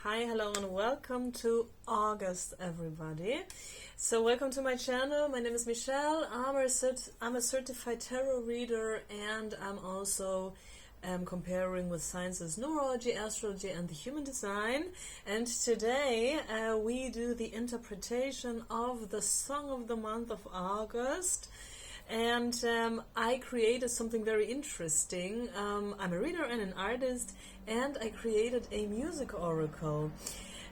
Hi, hello, and welcome to August, everybody. So welcome to my channel. My name is Michelle. I'm a certified tarot reader, and I'm also comparing with sciences, numerology, astrology, and the human design. And today we do the interpretation of the song of the month of August. And I created something very interesting. I'm a reader and an artist, and I created a music oracle.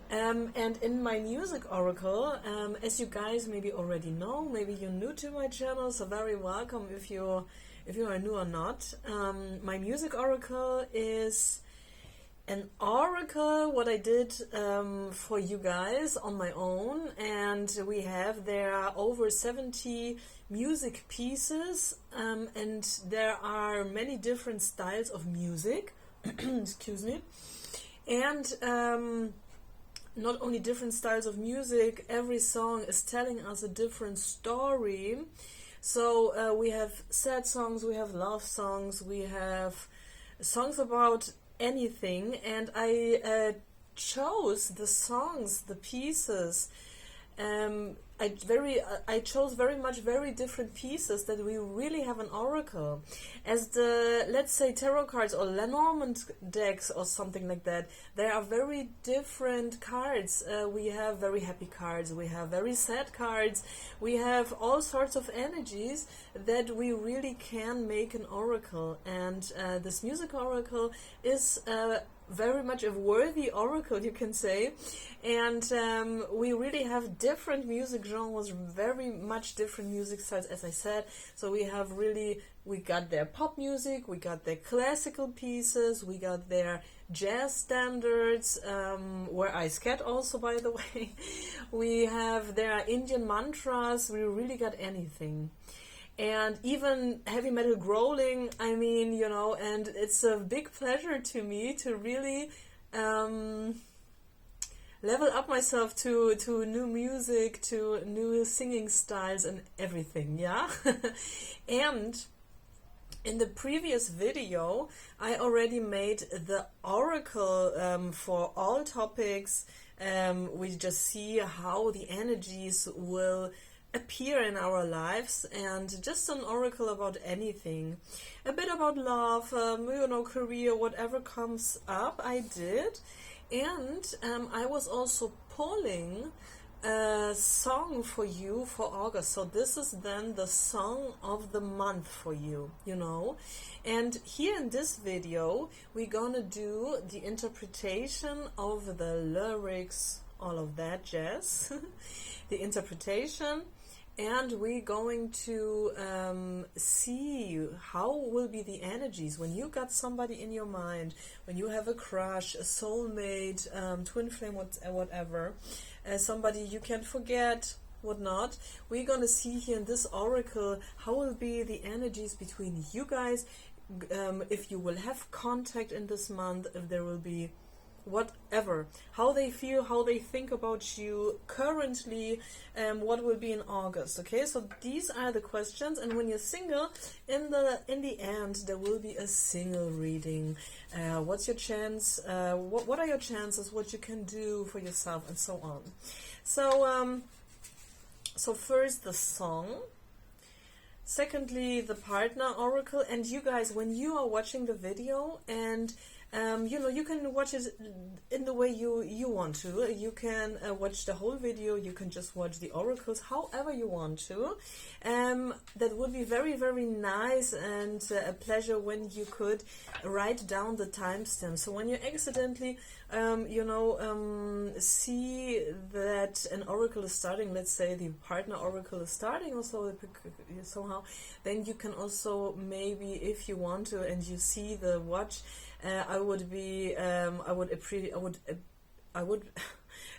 And in my music oracle, as you guys maybe already know, maybe you're new to my channel, so very welcome if you are new or not. My music oracle is an oracle what I did for you guys on my own, and we have there over 70 music pieces, and there are many different styles of music. Excuse me. And not only different styles of music, every song is telling us a different story. So we have sad songs, we have love songs, we have songs about anything, and I chose the songs, the pieces. I chose very different pieces that we really have an oracle. As the, let's say, tarot cards or Lenormand decks or something like that, there are very different cards. We have very happy cards, we have very sad cards, we have all sorts of energies that we really can make an oracle. And this music oracle is very much a worthy oracle, you can say. And we really have different music genres, very much different music styles, as I said. So we got their pop music, we got their classical pieces, we got their jazz standards, where I scat also, by the way. We have their Indian mantras, we really got anything. And even heavy metal growling, I mean, you know, and it's a big pleasure to me to really level up myself to new music, to new singing styles and everything, yeah? And in the previous video, I already made the oracle for all topics. We just see how the energies will appear in our lives, and just an oracle about anything, a bit about love, you know, career, whatever comes up, I did. And I was also pulling a song for you for August. So this is then the song of the month for you, you know. And here in this video, we're gonna do the interpretation of the lyrics, all of that jazz, the interpretation. And we're going to see how will be the energies when you got somebody in your mind, when you have a crush, a soulmate, twin flame, whatever, somebody you can't forget, whatnot. We're going to see here in this oracle how will be the energies between you guys, if you will have contact in this month, if there will be whatever, how they feel, how they think about you currently, what will be in August. Okay, so these are the questions, and when you're single, in the end there will be a single reading. What's your chance, what are your chances, what you can do for yourself, and so on. So first the song, secondly the partner oracle. And you guys, when you are watching the video, and you know, you can watch it in the way you want to. You can watch the whole video, you can just watch the oracles, however you want to. That would be very nice, and a pleasure when you could write down the timestamp. So when you accidentally you know, see that an oracle is starting, let's say the partner oracle is starting, or so somehow, then you can also, maybe if you want to, and you see the watch, I would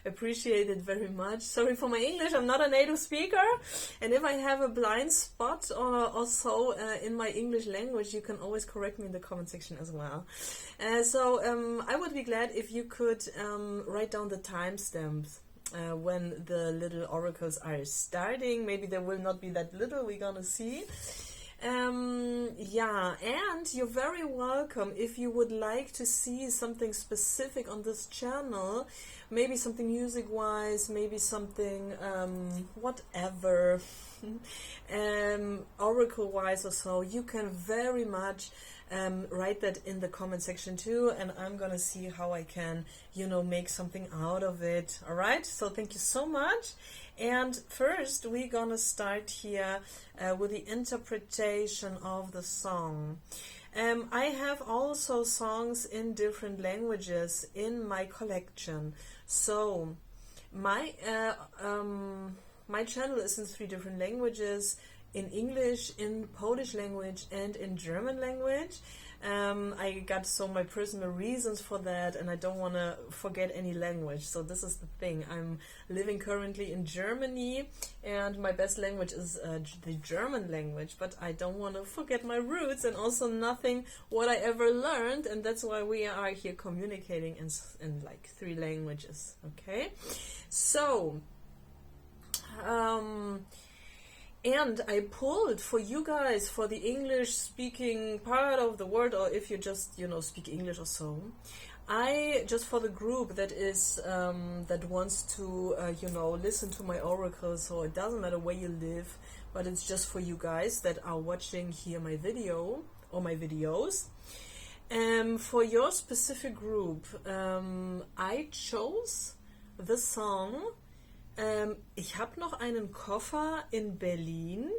appreciate it very much. Sorry for my English, I'm not a native speaker, and if I have a blind spot or so in my English language, you can always correct me in the comment section as well. So I would be glad if you could write down the timestamps when the little oracles are starting. Maybe there will not be that little, we're gonna see. Yeah, and you're very welcome if you would like to see something specific on this channel, maybe something music-wise, maybe something whatever, oracle-wise or so. You can very much write that in the comment section too, and I'm gonna see how I can, make something out of it. All right, so thank you so much. And first we're gonna start here with the interpretation of the song. I have also songs in different languages in my collection. So my channel is in 3 different languages: in English, in Polish language, and in German language. I got my personal reasons for that, and I don't want to forget any language. So this is the thing. I'm living currently in Germany, and my best language is the German language, but I don't want to forget my roots, and also nothing what I ever learned, and that's why we are here communicating in like 3 languages. Okay, so and I pulled for you guys, for the English speaking part of the world, or if you just, speak English or so, just for the group that is, that wants to, listen to my oracle, so it doesn't matter where you live, but it's just for you guys that are watching here my video, or my videos. For your specific group, I chose the song Ich hab noch einen Koffer in Berlin.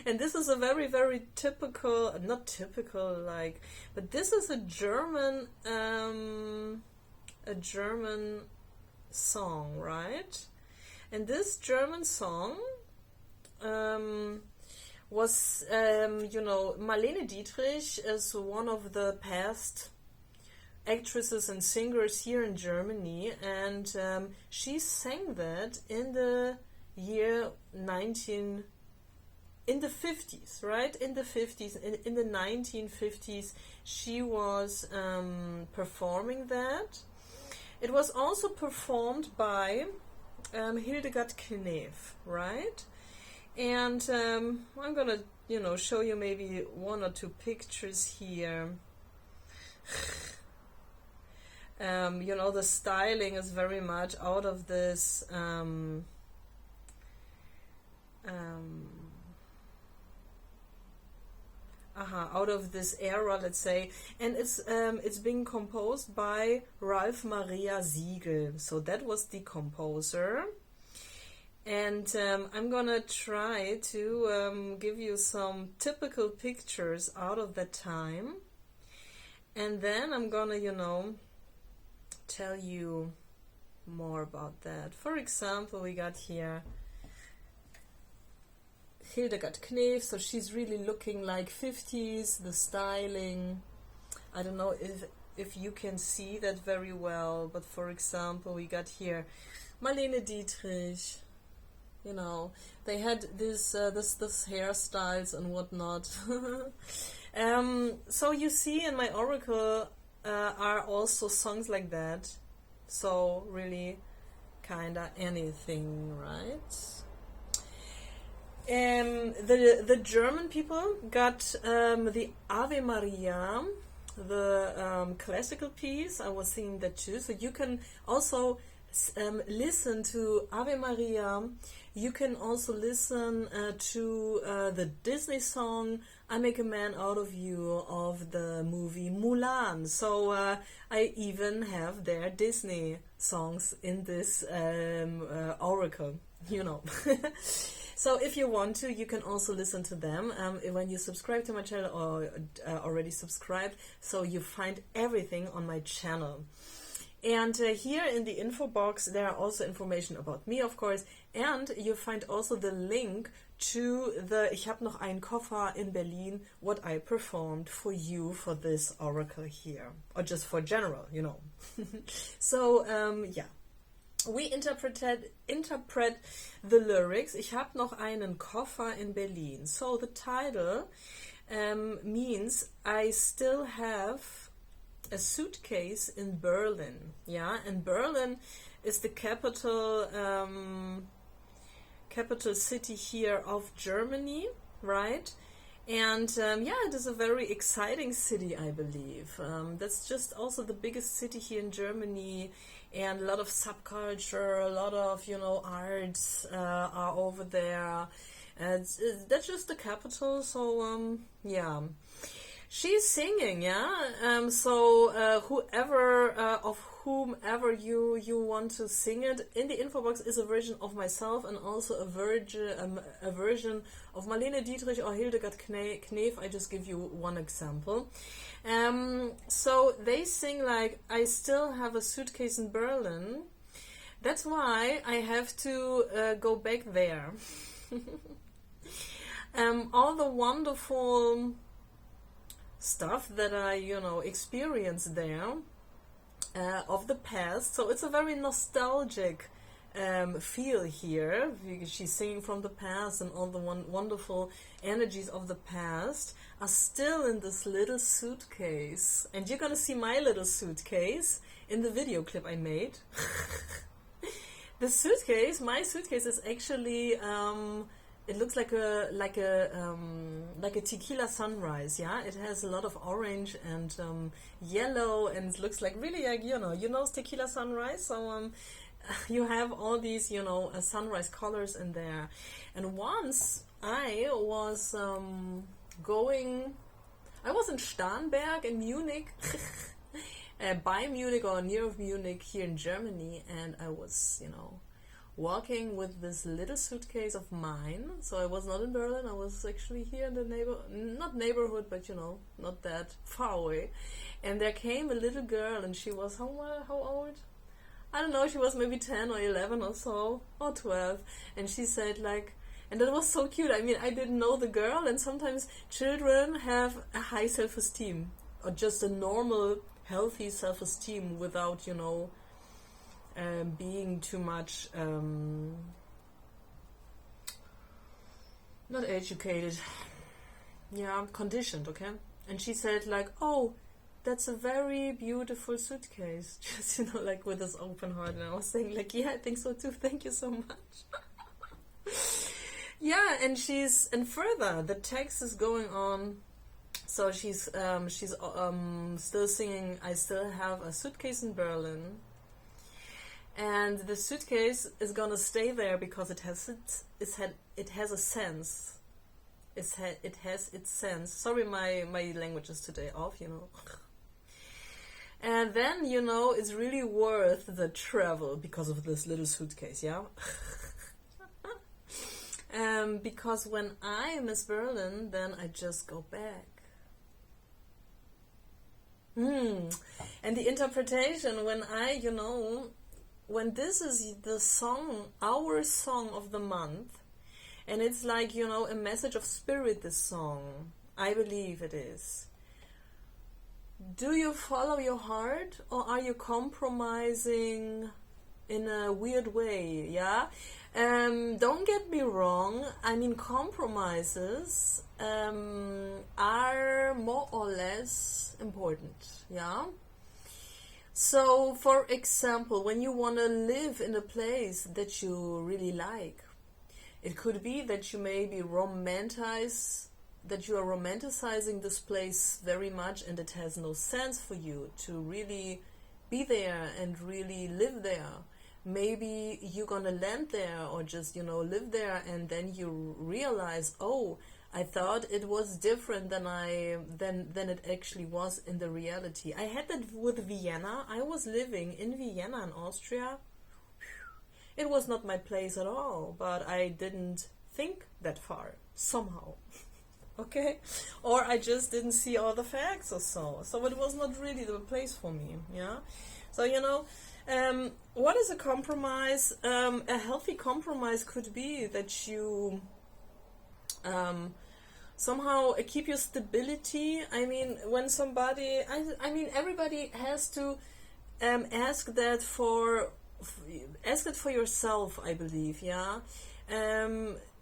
And this is a very, very typical, not typical, like, but this is a German song, right? And this German song was, Marlene Dietrich is one of the past actresses and singers here in Germany, and she sang that in the year in the 50s, right? In the 50s, in the 1950s, she was performing that. It was also performed by Hildegard Knef, right? And I'm gonna, show you maybe 1 or 2 pictures here. The styling is very much out of this out of this era, let's say, and it's being composed by Ralph Maria Siegel. So that was the composer, and I'm gonna try to give you some typical pictures out of that time, and then I'm gonna tell you more about that. For example, we got here Hildegard Knef, so she's really looking like 50s, the styling. I don't know if you can see that very well, but for example, we got here Marlene Dietrich. They had this hairstyles and whatnot. So you see in my oracle are also songs like that, so really kinda anything, right? The German people got the Ave Maria, the classical piece. I was singing that too, so you can also listen to Ave Maria. You can also listen to the Disney song I Make a Man Out of You of the movie Mulan. So I even have their Disney songs in this oracle, So if you want to, you can also listen to them when you subscribe to my channel, or already subscribed, so you find everything on my channel. And here in the info box, there are also information about me, of course, and you find also the link to the Ich hab noch einen Koffer in Berlin, what I performed for you for this oracle here, or just for general, So, yeah. We interpret the lyrics. Ich hab noch einen Koffer in Berlin. So the title means I still have a suitcase in Berlin. Yeah, and Berlin is the capital city here of Germany. right? And yeah, it is a very exciting city, I believe. That's just also the biggest city here in Germany, and a lot of subculture, a lot of, you know, arts are over there. That's just the capital, so yeah. She's singing, yeah. So whoever of whomever you want to sing it, in the info box is a version of myself and also a version of Marlene Dietrich or Hildegard Knef. I just give you one example. So they sing like, I still have a suitcase in Berlin. That's why I have to go back there. All the wonderful stuff that I, you know, experienced there of the past. So it's a very nostalgic feel here. She's singing from the past, and all the wonderful energies of the past are still in this little suitcase. And you're gonna see my little suitcase in the video clip I made. The suitcase, my suitcase, is actually it looks like a tequila sunrise. Yeah, it has a lot of orange and yellow, and it looks like really like, you know tequila sunrise. So you have all these, you know, sunrise colors in there. And once I was I was in Starnberg in Munich, by Munich or near Munich here in Germany, and I was, you know, walking with this little suitcase of mine. So I was not in Berlin, I was actually here in the not neighborhood, but, you know, not that far away. And there came a little girl, and she was how old? I don't know, she was maybe 10 or 11 or so, or 12. And she said like, and that was so cute. I mean, I didn't know the girl, and sometimes children have a high self-esteem, or just a normal, healthy self-esteem without, you know, being too much not educated, yeah, conditioned, okay? And she said like, oh, that's a very beautiful suitcase, just, you know, like with this open heart. And I was saying like, yeah, I think so too, thank you so much. Yeah, and further the text is going on. So she's still singing, I still have a suitcase in Berlin. And the suitcase is gonna stay there because it has a sense. It has its sense. Sorry, my language is today off, you know. And then, you know, it's really worth the travel because of this little suitcase, yeah. Because when I miss Berlin, then I just go back. And the interpretation, when this is the song, our song of the month, and it's like, you know, a message of spirit, this song, I believe it is. Do you follow your heart, or are you compromising in a weird way? Yeah. Don't get me wrong. I mean, compromises are more or less important. Yeah. So, for example, when you want to live in a place that you really like, it could be that you maybe that you are romanticizing this place very much, and it has no sense for you to really be there and really live there. Maybe you're gonna land there, or just, you know, live there, and then you realize, oh, I thought it was different than it actually was in the reality. I had that with Vienna. I was living in Vienna in Austria. It was not my place at all, but I didn't think that far somehow. Okay? Or I just didn't see all the facts or so. So it was not really the place for me, yeah? So, you know, what is a compromise? A healthy compromise could be that you somehow keep your stability. I mean, when somebody, I mean, everybody has to ask that for yourself, I believe, yeah?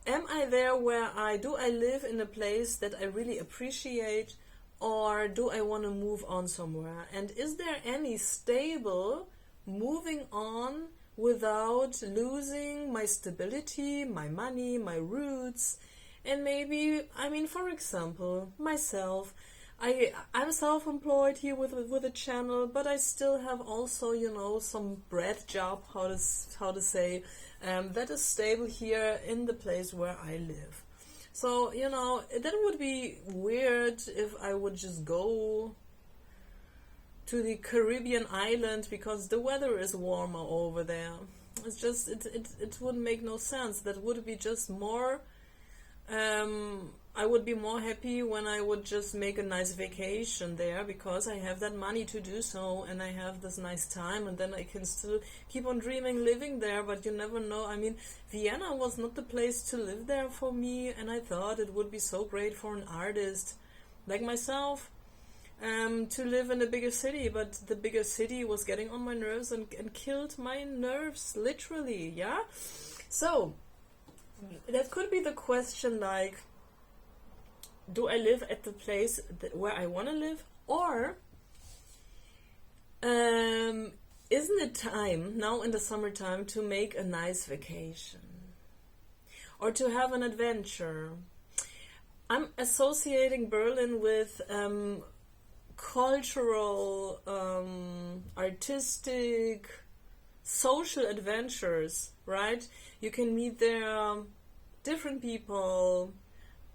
Am I there where do I live in a place that I really appreciate, or do I want to move on somewhere? And is there any stable moving on without losing my stability, my money, my roots? And maybe, I mean, for example, myself, I'm self-employed here with a channel, but I still have also, you know, some bread job, how to say, that is stable here in the place where I live. So, you know, that would be weird if I would just go to the Caribbean island because the weather is warmer over there. It's just, it wouldn't make no sense. That would be just more, I would be more happy when I would just make a nice vacation there because I have that money to do so and I have this nice time, and then I can still keep on dreaming living there, but you never know. I mean, Vienna was not the place to live there for me, and I thought it would be so great for an artist like myself to live in a bigger city, but the bigger city was getting on my nerves and killed my nerves, literally, yeah? So, that could be the question, like, do I live at the place where I want to live? Or isn't it time, now in the summertime, to make a nice vacation? Or to have an adventure? I'm associating Berlin with cultural, artistic, social adventures, right? You can meet there different people.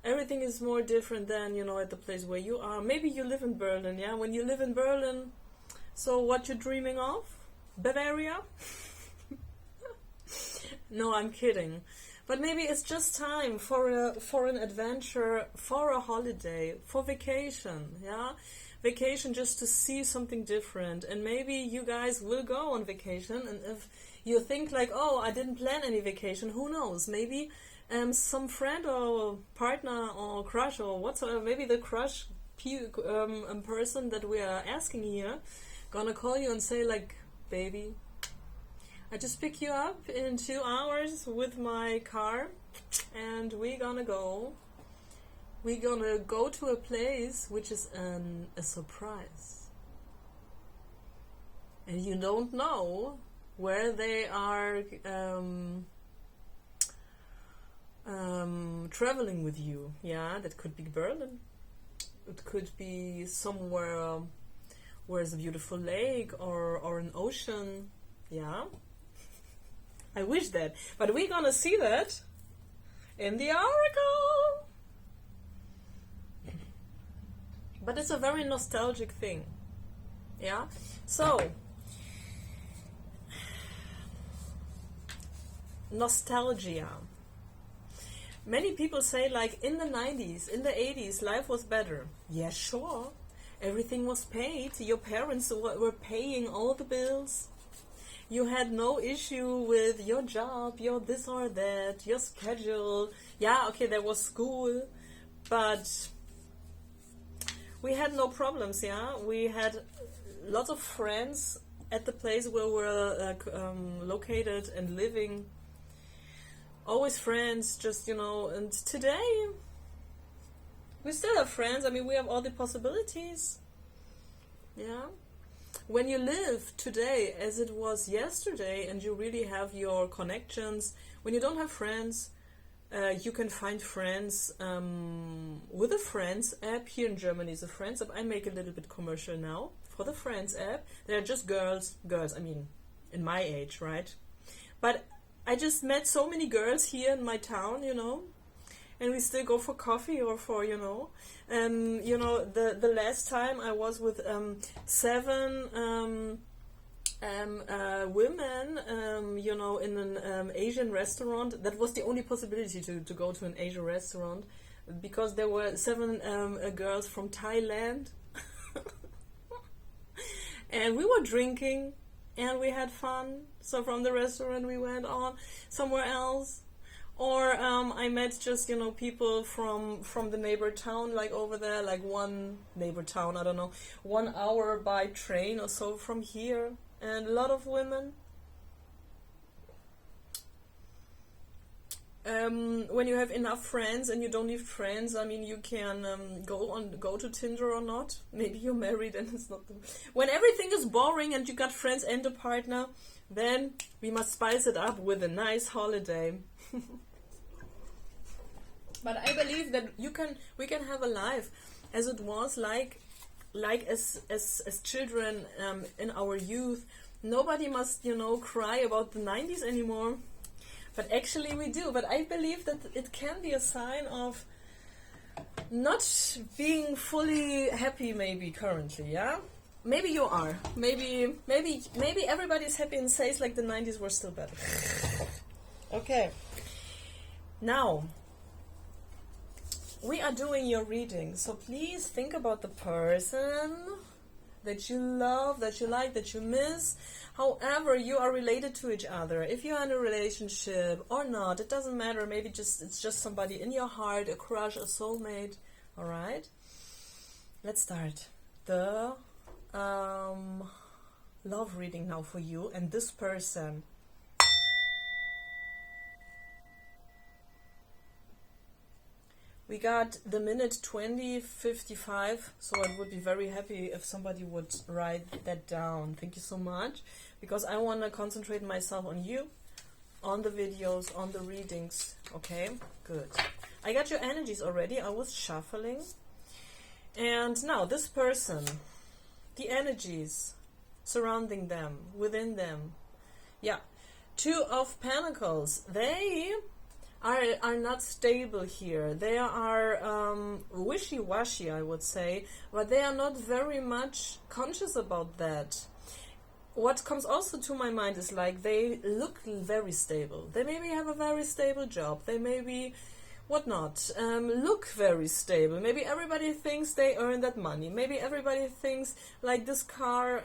Everything is more different than, you know, at the place where you are. Maybe you live in Berlin, yeah? When you live in Berlin, so what you're dreaming of? Bavaria? No, I'm kidding. But maybe it's just time for an adventure, for a holiday, for vacation, yeah? Vacation just to see something different. And maybe you guys will go on vacation, and if you think like, oh, I didn't plan any vacation, who knows? Maybe some friend or partner or crush or whatsoever, maybe the crush person that we are asking here, gonna call you and say like, baby, I just pick you up in 2 hours with my car and we're gonna go to a place which is a surprise. And you don't know where they are traveling with you. Yeah, that could be Berlin. It could be somewhere where there's a beautiful lake or an ocean. Yeah. I wish that. But we're gonna see that in the oracle. But it's a very nostalgic thing. Yeah? So, nostalgia. Many people say like in the 90s, in the 80s, life was better. Yeah, sure. Everything was paid. Your parents were paying all the bills. You had no issue with your job, your this or that, your schedule. Yeah, okay, there was school, but we had no problems, yeah? We had lots of friends at the place where we're located and living. Always friends, just, you know, and today we still have friends. I mean, we have all the possibilities. Yeah. When you live today as it was yesterday and you really have your connections, when you don't have friends, you can find friends with the Friends app. Here in Germany is a Friends app. I make a little bit commercial now for the Friends app. They're just girls, I mean, in my age, right? But I just met so many girls here in my town, you know, and we still go for coffee or for, you know, the last time I was with 7 women, you know, in an Asian restaurant. That was the only possibility to go to an Asian restaurant because there were 7 girls from Thailand. And we were drinking and we had fun. So from the restaurant we went on somewhere else. Or I met just, you know, people from the neighbor town, like over there, like one neighbor town, I don't know, 1 hour by train or so from here. And a lot of women. When you have enough friends and you don't need friends, I mean, you can go to Tinder or not. Maybe you're married and it's not. When everything is boring and you got friends and a partner, then we must spice it up with a nice holiday. But I believe that we can have a life as it was, like as children in our youth. Nobody must, cry about the 90s anymore. But actually we do. But I believe that it can be a sign of not being fully happy, maybe currently, yeah? Maybe you are. Maybe everybody's happy and says like the 90s were still better. Okay. Now, we are doing your reading, so please think about the person that you love, that you like, that you miss. However, you are related to each other. If you're in a relationship or not, it doesn't matter. Maybe it's just somebody in your heart, a crush, a soulmate. All right? Let's start the love reading now for you and this person. We got the minute 20:55, so I would be very happy if somebody would write that down. Thank you so much, because I want to concentrate myself on you, on the videos, on the readings. Okay, good. I got your energies already. I was shuffling. And now this person, the energies surrounding them, within them. Yeah, Two of Pentacles. They are not stable here. They are wishy-washy, I would say, but they are not very much conscious about that. What comes also to my mind is like they look very stable. They maybe have a very stable job. They maybe whatnot look very stable. Maybe everybody thinks they earn that money. Maybe everybody thinks like this car,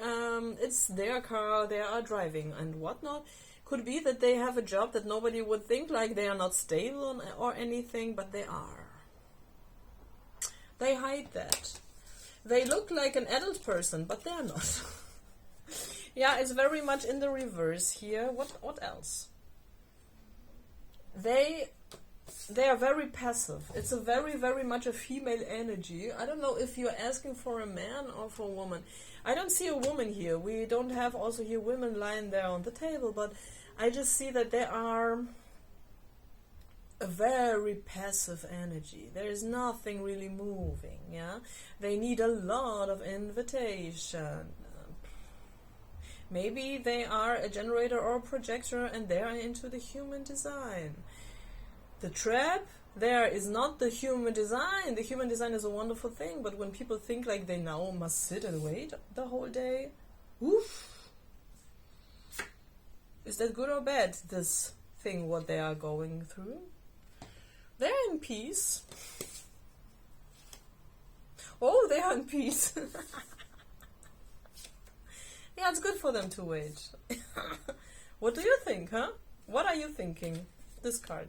it's their car, they are driving and whatnot. Could be that they have a job that nobody would think like they are not stable or anything, but they are. They hide that. They look like an adult person, but they are not. Yeah, it's very much in the reverse here. What else? They are very passive. It's a very, very much a female energy. I don't know if you're asking for a man or for a woman. I don't see a woman here. We don't have also here women lying there on the table, but I just see that they are a very passive energy. There is nothing really moving, yeah? They need a lot of invitation. Maybe they are a generator or a projector and they are into the human design. The trap there is not the human design. The human design is a wonderful thing, but when people think like they now must sit and wait the whole day, oof. Is that good or bad, this thing, what they are going through? They're in peace. Oh, they are in peace. Yeah, it's good for them to wait. What do you think, huh? What are you thinking? This card.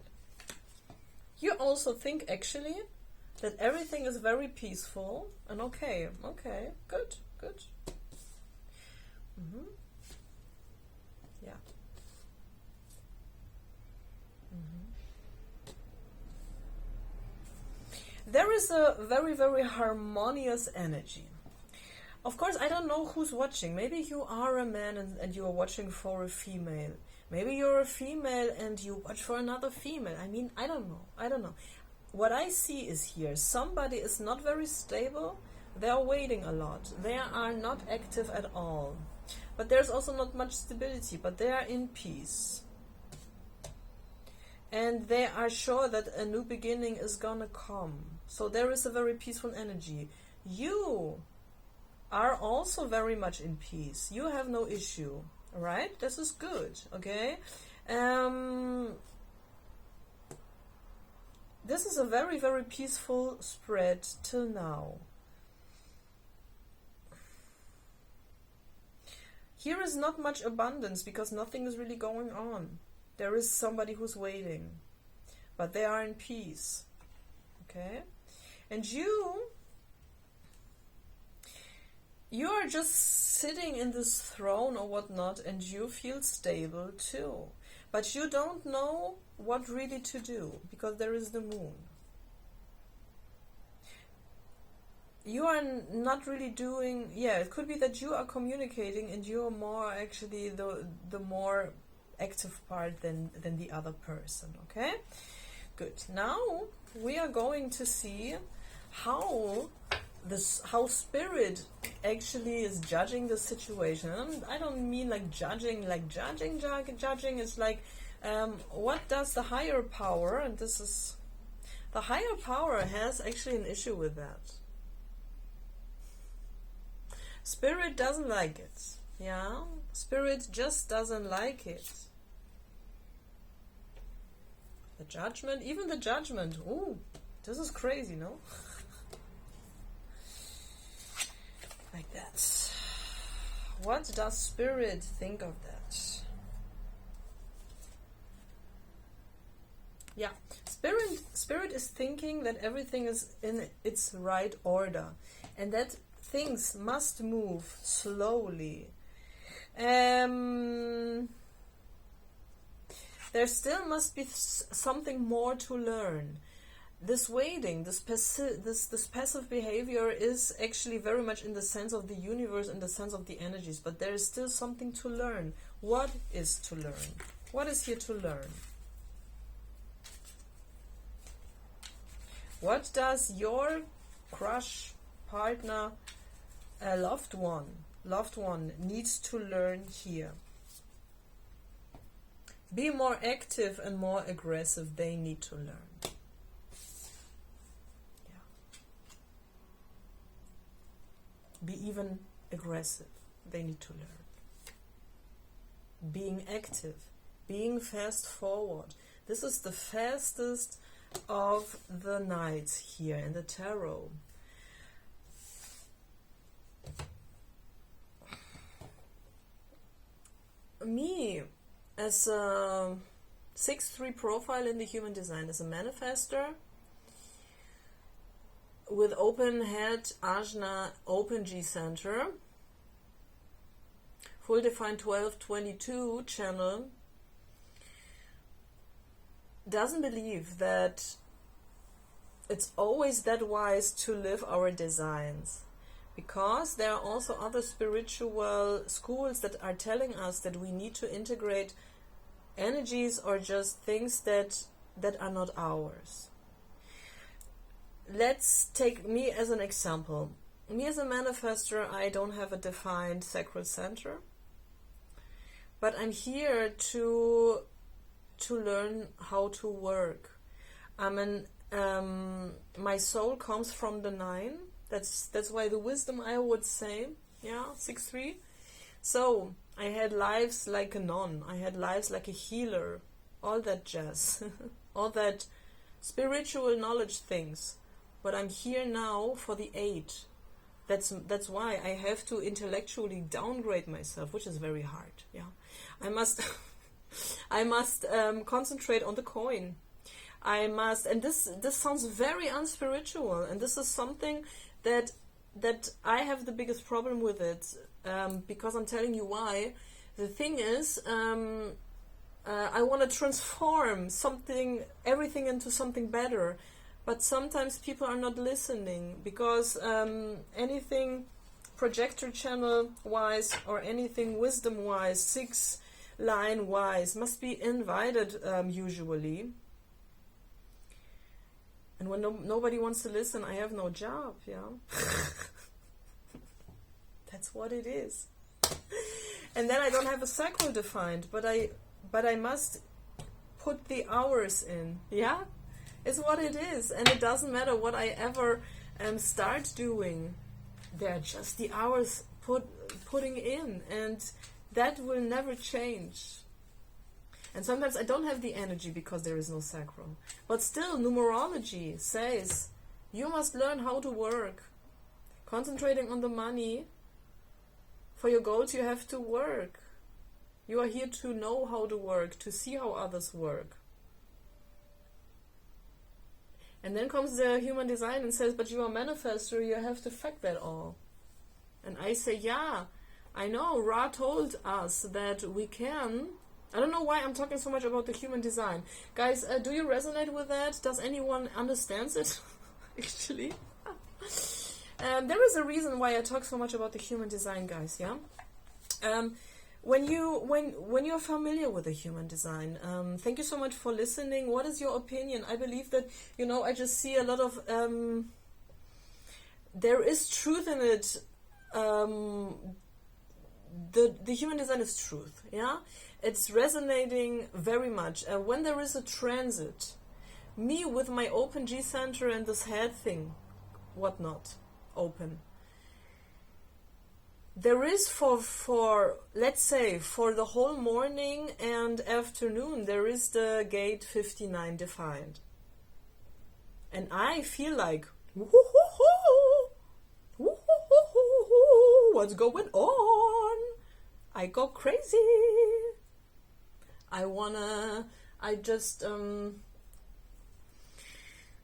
You also think, actually, that everything is very peaceful and okay. Okay, good, good. Mm-hmm. Yeah. There is a very, very harmonious energy. Of course, I don't know who's watching. Maybe you are a man and you are watching for a female. Maybe you're a female and you watch for another female. I mean, I don't know. I don't know. What I see is here, somebody is not very stable. They are waiting a lot. They are not active at all. But there's also not much stability, but they are in peace. And they are sure that a new beginning is gonna come. So there is a very peaceful energy. You are also very much in peace. You have no issue, right? This is good, okay? This is a very, very peaceful spread till now. Here is not much abundance because nothing is really going on. There is somebody who's waiting, but they are in peace, okay? And you are just sitting in this throne or whatnot, and you feel stable too. But you don't know what really to do, because there is the moon. You are not really doing, yeah, it could be that you are communicating and you are more actually the more active part than the other person, okay? Good. Now we are going to see how spirit actually is judging the situation. And I don't mean like judging. Judging is like what does the higher power, and this is the higher power has actually an issue with that. Spirit doesn't like it. Yeah, spirit just doesn't like it. The judgment, even the judgment. Ooh, this is crazy, no? Like that. What does spirit think of that? Yeah, spirit is thinking that everything is in its right order, and that things must move slowly. There still must be something more to learn. This waiting, this passive behavior is actually very much in the sense of the universe, in the sense of the energies, but there is still something to learn. What is to learn? What is here to learn? What does your crush, partner, loved one needs to learn here? Be more active and more aggressive. They need to learn. Yeah. Be even aggressive. They need to learn. Being active. Being fast forward. This is the fastest of the nights here in the tarot. Me, as a 6-3 profile in the human design, as a manifestor with open head, ajna, open G center, full defined 12-22 channel, doesn't believe that it's always that wise to live our designs. Because there are also other spiritual schools that are telling us that we need to integrate energies or just things that are not ours. Let's take me as an example. Me as a manifestor, I don't have a defined sacral center, but I'm here to learn how to work. My soul comes from the 9. That's why the wisdom, I would say, yeah, 6-3. So I had lives like a nun. I had lives like a healer. All that jazz, all that spiritual knowledge things. But I'm here now for the 8. That's why I have to intellectually downgrade myself, which is very hard. Yeah, I must concentrate on the coin. I must, and this sounds very unspiritual, and this is something that I have the biggest problem with it, because I'm telling you why. The thing is, I want to transform everything into something better, but sometimes people are not listening, because anything projector channel wise or anything wisdom wise, 6 line wise must be invited usually. And when nobody wants to listen, I have no job, yeah. That's what it is. And then I don't have a sacral defined, but I must put the hours in, yeah. It's what it is, and it doesn't matter what I ever start doing. They're just the hours putting in, and that will never change. And sometimes I don't have the energy because there is no sacral. But still, numerology says you must learn how to work. Concentrating on the money. For your goals, you have to work. You are here to know how to work, to see how others work. And then comes the human design and says, but you are a manifestor, you have to fact that all. And I say, yeah, I know, Ra told us that we can. I don't know why I'm talking so much about the human design. Guys, do you resonate with that? Does anyone understand it? Actually. There is a reason why I talk so much about the human design, guys, yeah? when you're familiar with the human design, thank you so much for listening. What is your opinion? I believe that, I just see a lot of there is truth in it. The human design is truth, yeah? It's resonating very much. When there is a transit, me with my open G center and this head thing, whatnot, open. There is for let's say, for the whole morning and afternoon, there is the gate 59 defined. And I feel like, what's going on? I go crazy.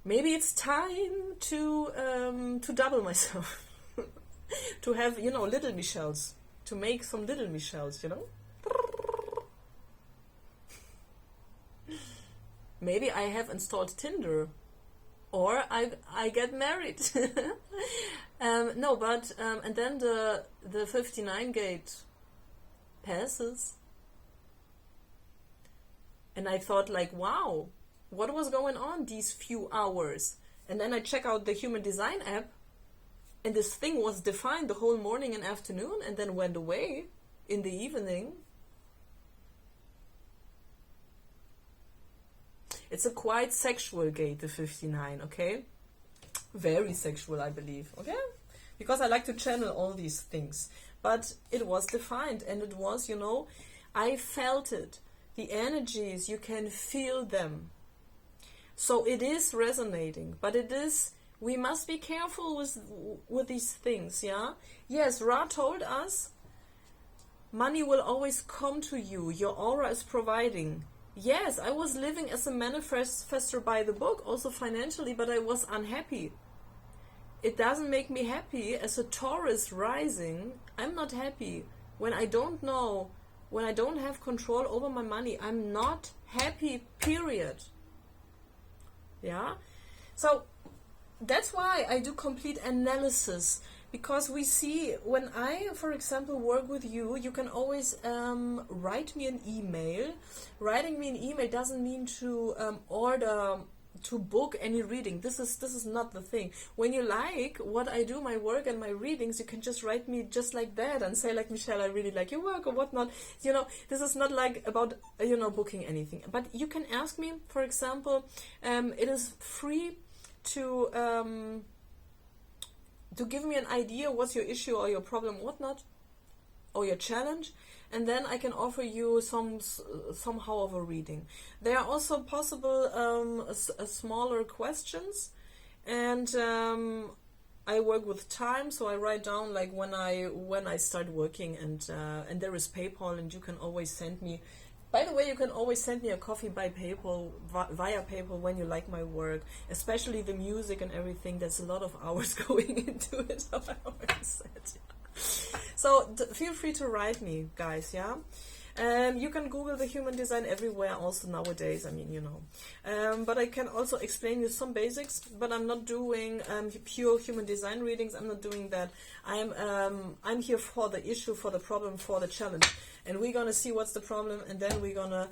Maybe it's time to double myself. To have, little Michelles. To make some little Michelles, Maybe I have installed Tinder. Or I get married. No, but and then the 59 gate passes. And I thought like, wow, what was going on these few hours? And then I check out the Human Design app, and this thing was defined the whole morning and afternoon, and then went away in the evening. It's a quite sexual gate, the 59, okay? Very sexual, I believe, okay? Because I like to channel all these things. But it was defined, and it was, I felt it. The energies, you can feel them. So it is resonating, but we must be careful with these things, yeah? Yes, Ra told us, money will always come to you. Your aura is providing. Yes, I was living as a manifestor by the book, also financially, but I was unhappy. It doesn't make me happy. As a Taurus rising, I'm not happy. When I don't know, when I don't have control over my money, I'm not happy, period. Yeah? So that's why I do complete analysis, because we see, when I, for example, work with you, you can always write me an email. Writing me an email doesn't mean to order, to book any reading. This is not the thing. When you like what I do, my work and my readings, you can just write me just like that and say like, Michelle, I really like your work or whatnot. This is not like about, booking anything. But you can ask me, for example, it is free to give me an idea what's your issue or your problem, whatnot, or your challenge, and then I can offer you somehow of a reading. There are also possible smaller questions, and I work with time, so I write down like when I start working, and there is PayPal, and you can always send me. By the way, you can always send me a coffee by PayPal, via PayPal, when you like my work, especially the music and everything. There's a lot of hours going into it, so I already said. Yeah. So feel free to write me, guys, yeah? You can Google the Human Design everywhere also nowadays, but I can also explain you some basics, but I'm not doing pure Human Design readings. I'm not doing that. I'm here for the issue, for the problem, for the challenge. And we're gonna see what's the problem, and then we're gonna,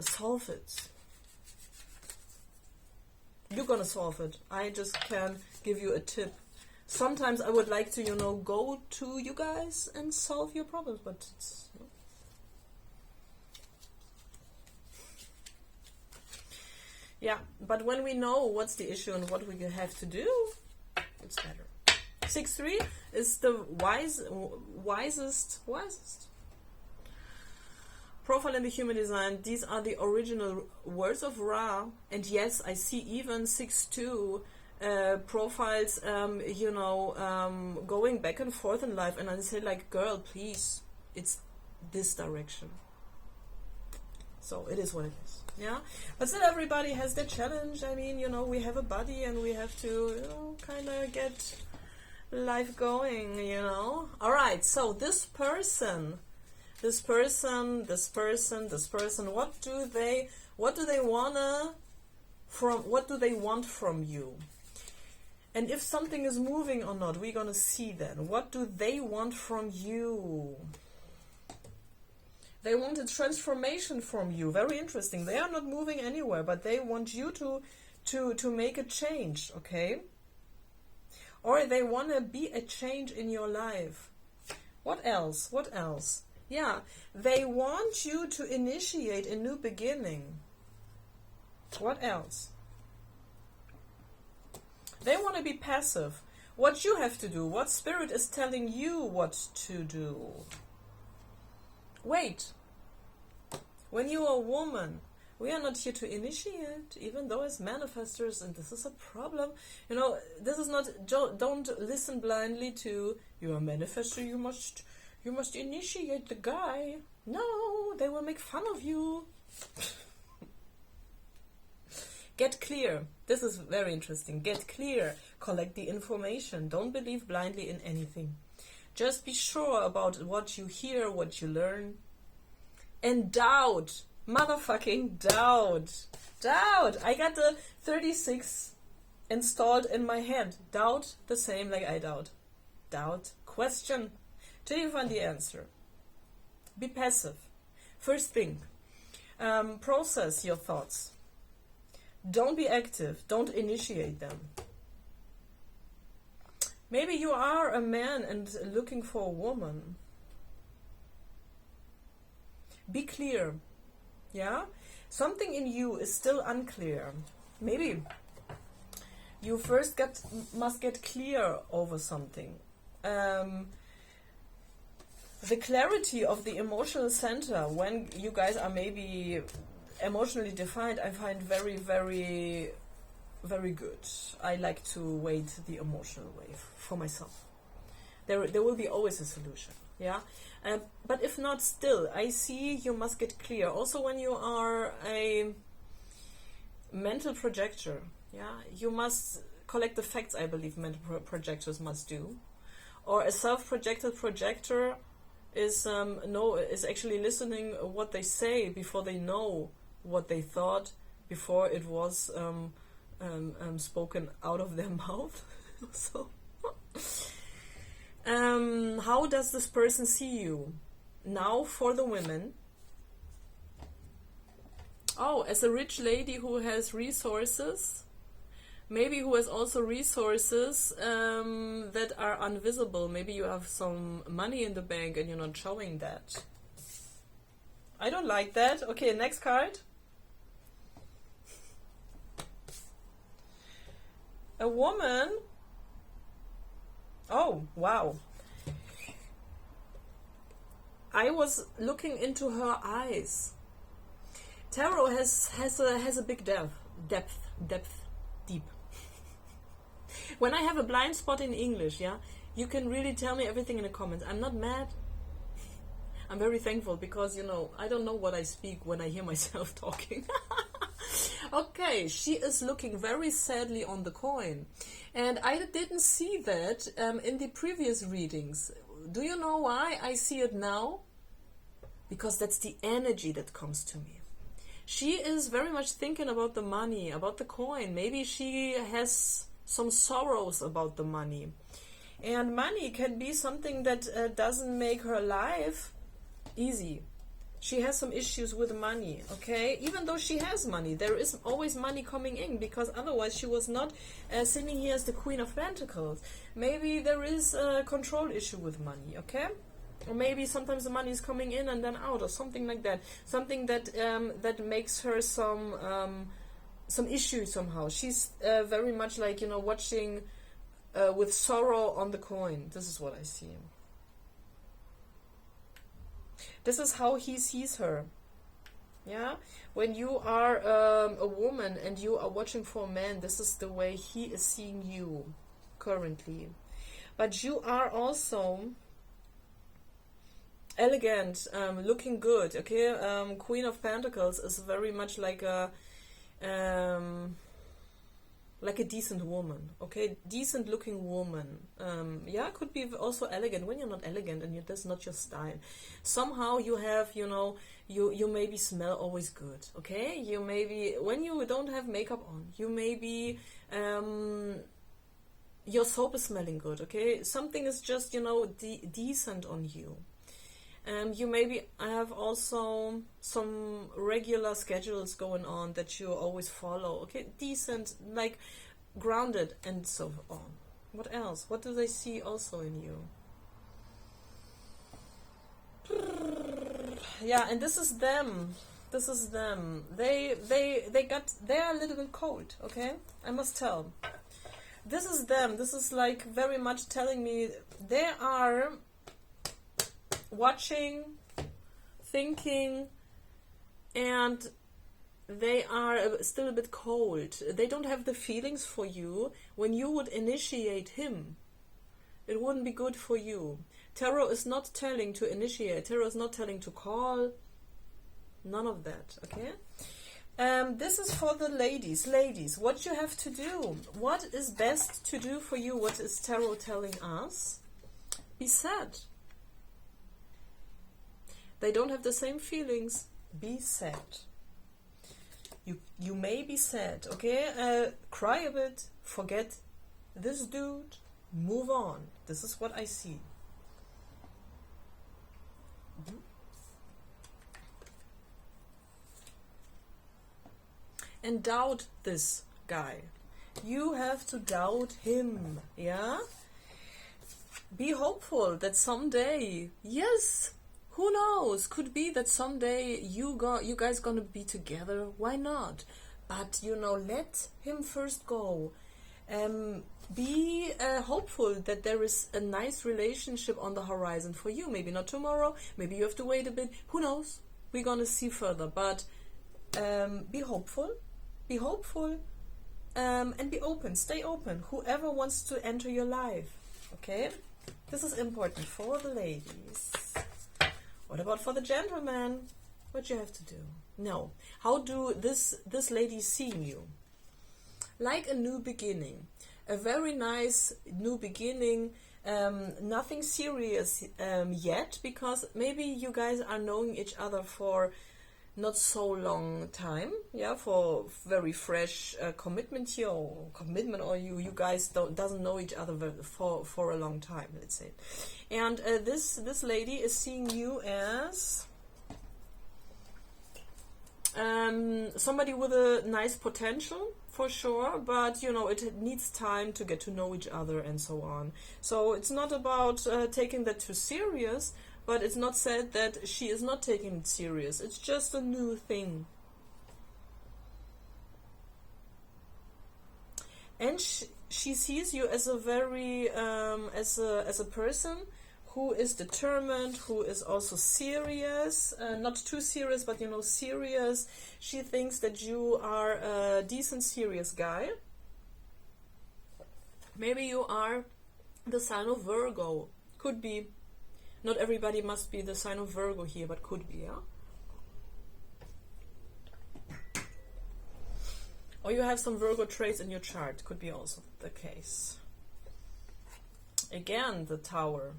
solve it. You're gonna solve it. I just can give you a tip. Sometimes I would like to, go to you guys and solve your problems, but it's... Yeah, but when we know what's the issue and what we have to do, it's better. 6-3 is the wisest profile in the Human Design. These are the original words of Ra, and yes, I see even 6-2 profiles, going back and forth in life, and I say like, girl, please, it's this direction. So it is what it is, yeah? But still, everybody has their challenge. We have a body, and we have to, kind of get life going, Alright, so this person, what do they want from you? And if something is moving or not, we're gonna see then. What do they want from you? They want a transformation from you. Very interesting. They are not moving anywhere, but they want you to make a change, okay? Or they want to be a change in your life. What else? What else? Yeah, they want you to initiate a new beginning. What else? They want to be passive. What you have to do, what spirit is telling you what to do. Wait. When you are a woman, we are not here to initiate, even though as manifestors, and this is a problem. You know, this is not, don't listen blindly to, you are a manifestor, you must initiate the guy. No, they will make fun of you. Get clear. This is very interesting. Get clear. Collect the information. Don't believe blindly in anything. Just be sure about what you hear, what you learn. And doubt. Motherfucking doubt. Doubt. I got the 36 installed in my head. Doubt the same like I doubt. Doubt. Question. Till you find the answer. Be passive. First thing. Process your thoughts. Don't be active. Don't initiate them. Maybe you are a man and looking for a woman. Be clear. Yeah? Something in you is still unclear. Maybe you first must get clear over something. The clarity of the emotional center, when you guys are maybe emotionally defined, I find very, very, very good. I like to wait the emotional wave for myself. There will be always a solution. Yeah, but if not, still, I see you must get clear. Also, when you are a mental projector, yeah, you must collect the facts. I believe mental projectors must do. Or a self-projected projector is actually listening what they say before they know what they thought before it was spoken out of their mouth. So, how does this person see you? Now for the women. Oh, as a rich lady who has resources, maybe who has also resources that are invisible. Maybe you have some money in the bank and you're not showing that. I don't like that. Okay, next card. A woman. Oh, wow. I was looking into her eyes. Tarot has a big depth, deep. When I have a blind spot in English, yeah, you can really tell me everything in the comments. I'm not mad. I'm very thankful because, you know, I don't know what I speak when I hear myself talking. Okay, she is looking very sadly on the coin. And I didn't see that in the previous readings. Do you know why I see it now? Because that's the energy that comes to me. She is very much thinking about the money, about the coin. Maybe she has some sorrows about the money. And money can be something that doesn't make her life easy. She has some issues with money, okay? Even though she has money, there is always money coming in, because otherwise she was not sitting here as the Queen of Pentacles. Maybe there is a control issue with money, okay? Or maybe sometimes the money is coming in and then out, or something like that. Something that that makes her some issue somehow. She's very much like, you know, watching with sorrow on the coin. This is what I see. This is how he sees her. Yeah? When you are a woman and you are watching for a man, this is the way he is seeing you currently. But you are also elegant, looking good, okay? Queen of Pentacles is very much like a decent woman, okay? Decent looking woman. Yeah, could be also elegant. When you're not elegant and that's not your style, somehow you have, you know, you maybe smell always good, okay? You maybe, when you don't have makeup on, you maybe your soap is smelling good, okay? Something is just, you know, decent on you. You maybe have also some regular schedules going on that you always follow. Okay, decent, like grounded and so on. What else? What do they see also in you? Yeah, and this is them. This is them. They are a little bit cold, okay? I must tell. This is them. This is like very much telling me they are watching, thinking, and they are still a bit cold. They don't have the feelings for you. When you would initiate him, it wouldn't be good for you. Tarot is not telling to initiate. Tarot is not telling to call. None of that, okay? This is for the ladies. Ladies, what you have to do. What is best to do for you? What is Tarot telling us? Be sad. They don't have the same feelings. Be sad. You may be sad, okay? Cry a bit. Forget this dude. Move on. This is what I see. And doubt this guy. You have to doubt him, yeah? Be hopeful that someday, yes, who knows, could be that someday you guys gonna be together. Why not? But let him first go. Be hopeful that there is a nice relationship on the horizon for you. Maybe not tomorrow, maybe you have to wait a bit, who knows? We're gonna see further, but be hopeful. Be hopeful, and be open. Stay open. Whoever wants to enter your life, okay? This is important for the ladies. What about for the gentlemen? What you have to do? No. How do this lady seeing you? Like a new beginning. A very nice new beginning. Nothing serious yet, because maybe you guys are knowing each other for not so long time, yeah, for very fresh commitment here, or you guys doesn't know each other for a long time, let's say. And this lady is seeing you as somebody with a nice potential, for sure, but it needs time to get to know each other and so on. So it's not about taking that too serious, but it's not said that she is not taking it serious. It's just a new thing. And she sees you as a very, as a person who is determined, who is also serious. Not too serious, but serious. She thinks that you are a decent, serious guy. Maybe you are the sign of Virgo. Could be. Not everybody must be the sign of Virgo here, but could be, yeah? Or you have some Virgo traits in your chart. Could be also the case. Again, the Tower.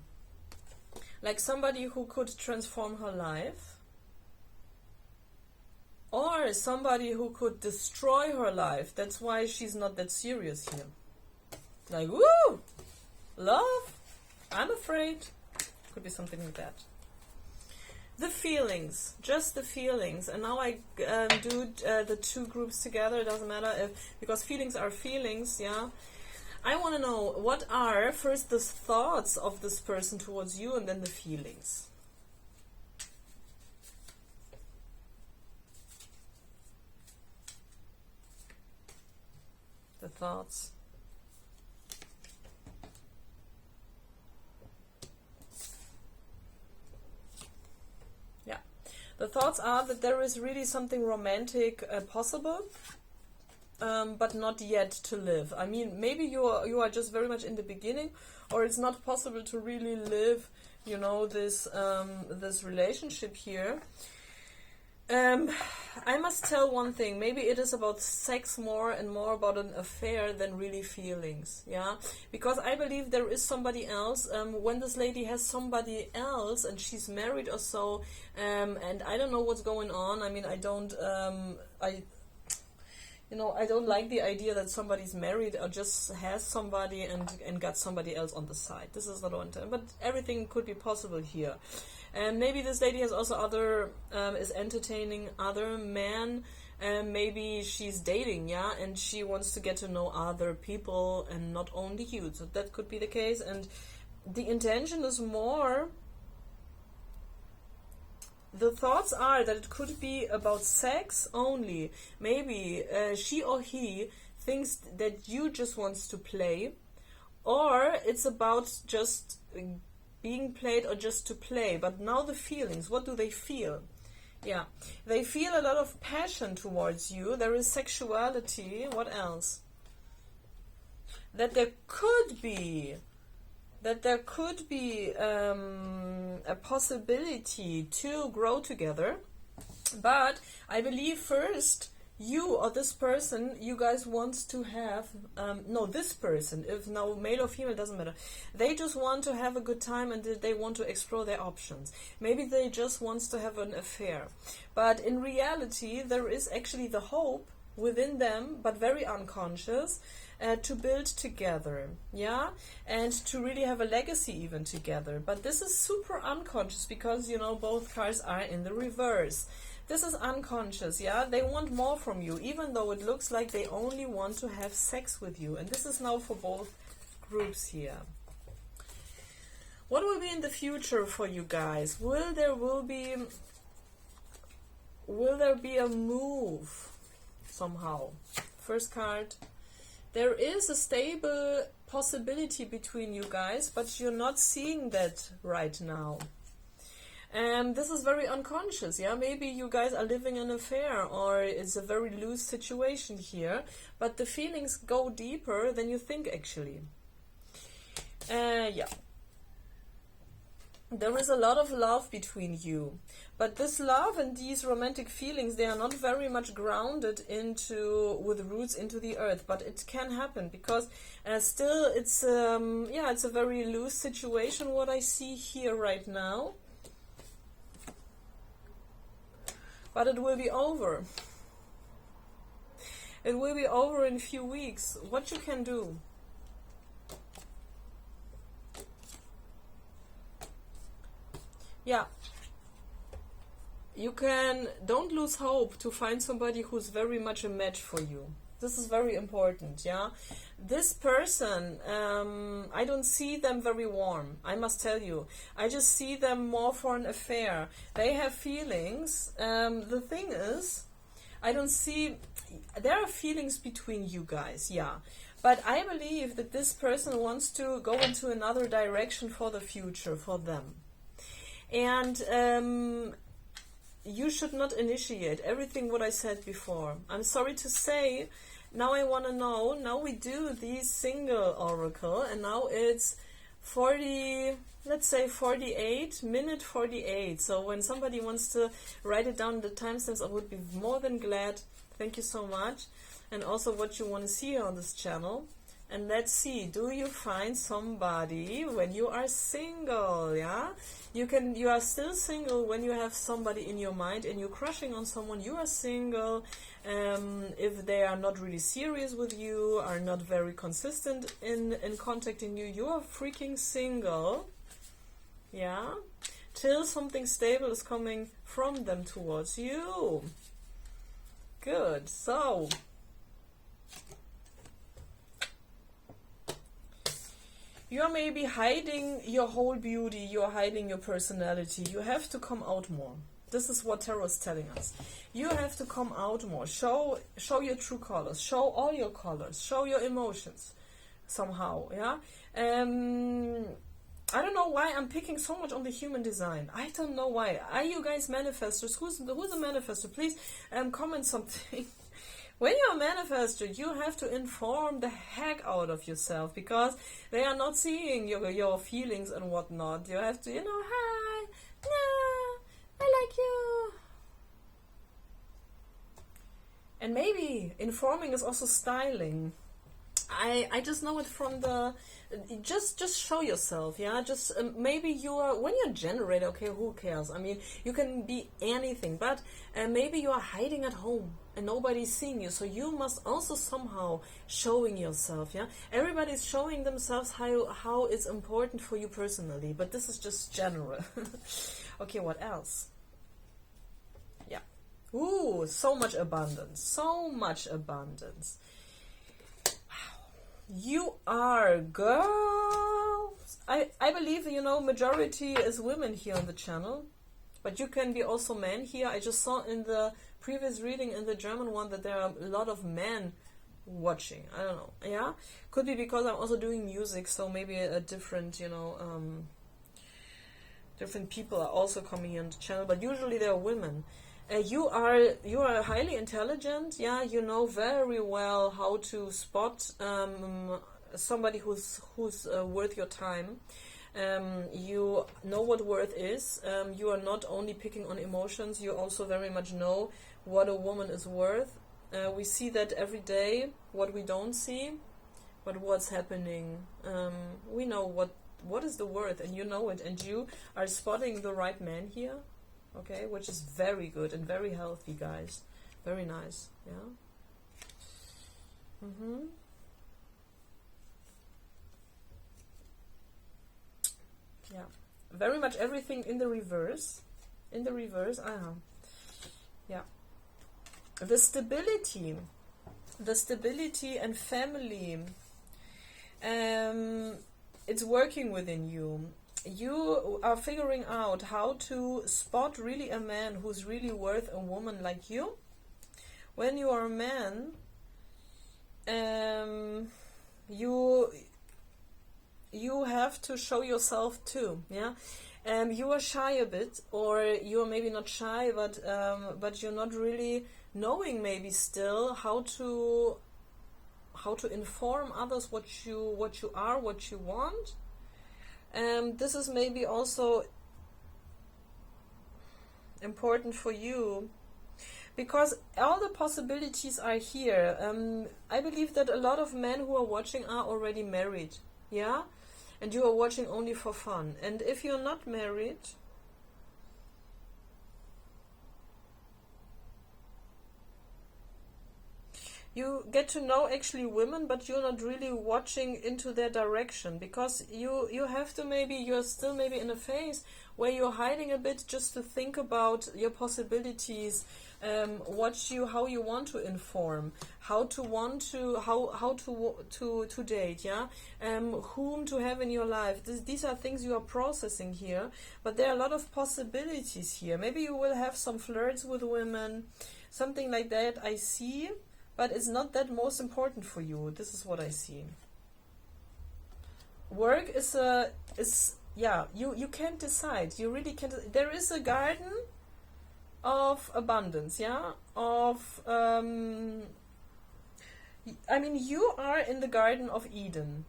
Like somebody who could transform her life. Or somebody who could destroy her life. That's why she's not that serious here. Like, woo! Love? I'm afraid. Could be something like that. The feelings, just the feelings. And now I do the two groups together. It doesn't matter because feelings are feelings, yeah. I want to know what are first the thoughts of this person towards you, and then the feelings. The thoughts. The thoughts are that there is really something romantic possible, but not yet to live. I mean, maybe you are just very much in the beginning, or it's not possible to really live, this relationship here. I must tell one thing. Maybe it is about sex more and more about an affair than really feelings. Yeah, because I believe there is somebody else. When this lady has somebody else and she's married or so, and I don't know what's going on. I mean, I don't like the idea that somebody's married or just has somebody and got somebody else on the side. This is not one time, but everything could be possible here. And maybe this lady has also other, is entertaining other men. And maybe she's dating, yeah, and she wants to get to know other people and not only you. So that could be the case. And the intention is more, the thoughts are that it could be about sex only. Maybe she or he thinks that you just wants to play, or it's about just being played or just to play. But now the feelings, what do they feel? Yeah, they feel a lot of passion towards you. There is sexuality. What else? That there could be a possibility to grow together. But I believe first, you or this person, you guys want to have, no, this person, if now male or female, doesn't matter. They just want to have a good time and they want to explore their options. Maybe they just want to have an affair. But in reality, there is actually the hope within them, but very unconscious, to build together, yeah, and to really have a legacy even together. But this is super unconscious because, you know, both cards are in the reverse. This is unconscious, yeah? They want more from you, even though it looks like they only want to have sex with you. And this is now for both groups here. What will be in the future for you guys? Will there be a move somehow? First card. There is a stable possibility between you guys, but you're not seeing that right now. And this is very unconscious, yeah? Maybe you guys are living an affair, or it's a very loose situation here, but the feelings go deeper than you think, actually. Yeah. There is a lot of love between you, but this love and these romantic feelings, they are not very much grounded with roots into the earth, but it can happen because still it's it's a very loose situation, what I see here right now. But it will be over. It will be over in a few weeks. What you can do? Yeah. You can, don't lose hope to find somebody who's very much a match for you. This is very important, yeah? This person, I don't see them very warm, I must tell you. I just see them more for an affair. They have feelings. The thing is, I don't see, there are feelings between you guys, yeah. But I believe that this person wants to go into another direction for the future, for them. And you should not initiate everything what I said before. I'm sorry to say, now I want to know, now we do the single oracle, and now it's 40, let's say 48, minute 48. So when somebody wants to write it down, the timestamps, I would be more than glad. Thank you so much. And also what you want to see on this channel. And let's see, do you find somebody when you are single, yeah? You are still single when you have somebody in your mind and you're crushing on someone. You are single if they are not really serious with you, are not very consistent in contacting you. You are freaking single, yeah? Till something stable is coming from them towards you. Good, so you are maybe hiding your whole beauty, you are hiding your personality. You have to come out more. This is what tarot is telling us. You have to come out more. Show your true colors. Show all your colors. Show your emotions somehow, yeah? I don't know why I'm picking so much on the human design. I don't know why. Are you guys manifestors? Who's a manifestor? Please comment something. When you're a manifestor, you have to inform the heck out of yourself because they are not seeing your feelings and whatnot. You have to, hi, nah, I like you. And maybe informing is also styling. I just know it from the, just show yourself, yeah, just maybe you are, when you're generator, okay, who cares, I mean, you can be anything, but maybe you are hiding at home and nobody's seeing you, so you must also somehow showing yourself, yeah, everybody's showing themselves how it's important for you personally, but this is just general. Okay, what else? Yeah. Ooh, so much abundance, so much abundance. You are girls. I believe, you know, majority is women here on the channel, but you can be also men here. I just saw in the previous reading, in the German one, that there are a lot of men watching. I don't know. Yeah, could be because I'm also doing music, so maybe a different, you know, different people are also coming here on the channel, but usually they are women. You are highly intelligent, yeah, you know very well how to spot somebody who's worth your time. You know what worth is. You are not only picking on emotions, you also very much know what a woman is worth. We see that every day, what we don't see, but what's happening. We know what is the worth, and you know it, and you are spotting the right man here. Okay, which is very good and very healthy, guys. Very nice, yeah. Yeah, very much everything in the reverse. In the reverse, yeah. The stability and family. It's working within you. You are figuring out how to spot really a man who's really worth a woman like you. When you are a man, you have to show yourself too, yeah. You are shy a bit, or you are maybe not shy, but you're not really knowing maybe still how to inform others what you are, what you want. This is maybe also important for you, because all the possibilities are here. I believe that a lot of men who are watching are already married, yeah, and you are watching only for fun. And if you're not married, you get to know actually women, but you're not really watching into their direction, because you have to, maybe you're still maybe in a phase where you're hiding a bit just to think about your possibilities, how you want to inform, how to date, yeah, whom to have in your life. These are things you are processing here, but there are a lot of possibilities here. Maybe you will have some flirts with women, something like that, I see. But it's not that most important for you. This is what I see. Work is yeah, you can't decide. You really can't. There is a garden of abundance, yeah? I mean, you are in the Garden of Eden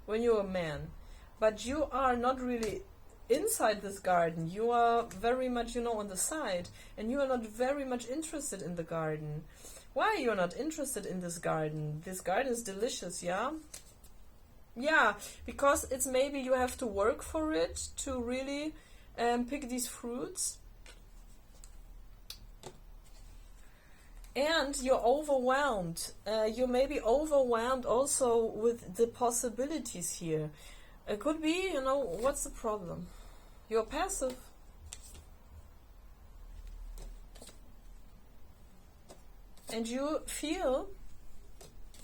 when you're a man. But you are not really inside this garden. You are very much, you know, on the side. And you are not very much interested in the garden. Why you're not interested in this garden? This garden is delicious, yeah? Yeah, because it's maybe you have to work for it to really pick these fruits. And you're overwhelmed. You may be overwhelmed also with the possibilities here. It could be, you know, what's the problem? You're passive. And you feel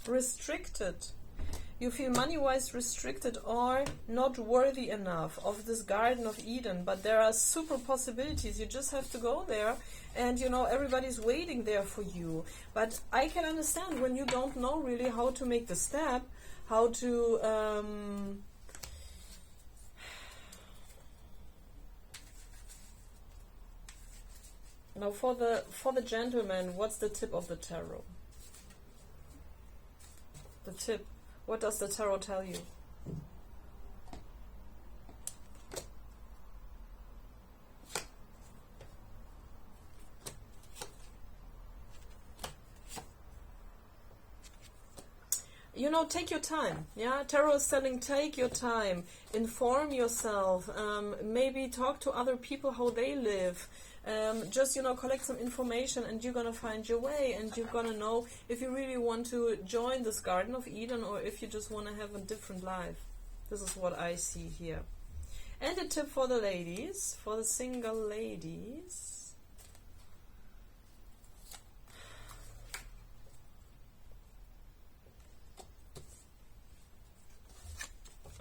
restricted. You feel money-wise restricted or not worthy enough of this Garden of Eden. But there are super possibilities. You just have to go there, and you know everybody's waiting there for you. But I can understand when you don't know really how to make the step, how to now for the gentleman, what's the tip of the tarot? The tip. What does the tarot tell you? you know, take your time. Yeah, tarot is telling, take your time, inform yourself, maybe talk to other people how they live. Just, you know, collect some information, and you're gonna find your way, and you're gonna know if you really want to join this Garden of Eden, or if you just want to have a different life. This is what I see here. And a tip for the ladies, for the single ladies.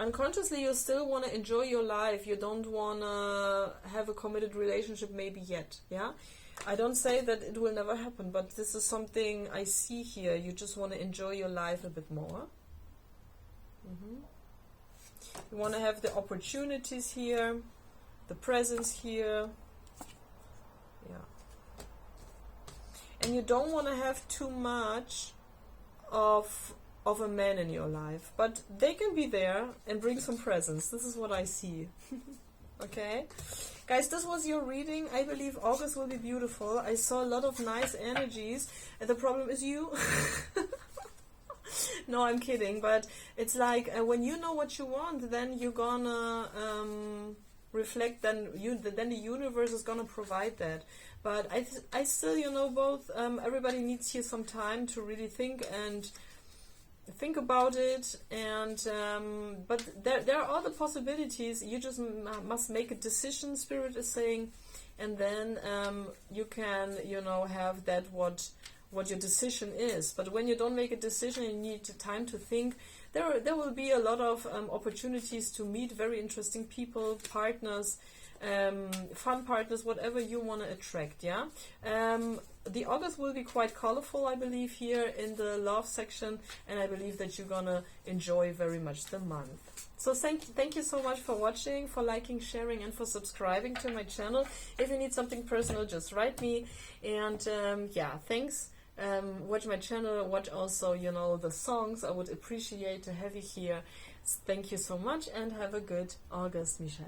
Unconsciously, you still want to enjoy your life. You don't want to have a committed relationship maybe yet. Yeah, I don't say that it will never happen, but this is something I see here. You just want to enjoy your life a bit more. You want to have the opportunities here, the presence here. Yeah. And you don't want to have too much of a man in your life, but they can be there and bring some presence. This is what I see. Okay, guys, this was your reading. I believe August will be beautiful. I saw a lot of nice energies, and the problem is you. No, I'm kidding, but it's like when you know what you want, then you're gonna reflect. Then the universe is gonna provide that. But I still, you know, both. Everybody needs here some time to really think about it, and but there are all the possibilities. You just must make a decision, Spirit is saying, and then you can, you know, have that what your decision is. But when you don't make a decision, you need time to think. There will be a lot of opportunities to meet very interesting people, partners, fun partners, whatever you want to attract. Yeah. The August will be quite colorful, I believe, here in the love section, and I believe that you're gonna enjoy very much the month. So thank you so much for watching, for liking, sharing, and for subscribing to my channel. If you need something personal, just write me. And yeah, thanks. Watch my channel, watch also, you know, the songs. I would appreciate to have you here. Thank you so much, and have a good August, Michelle.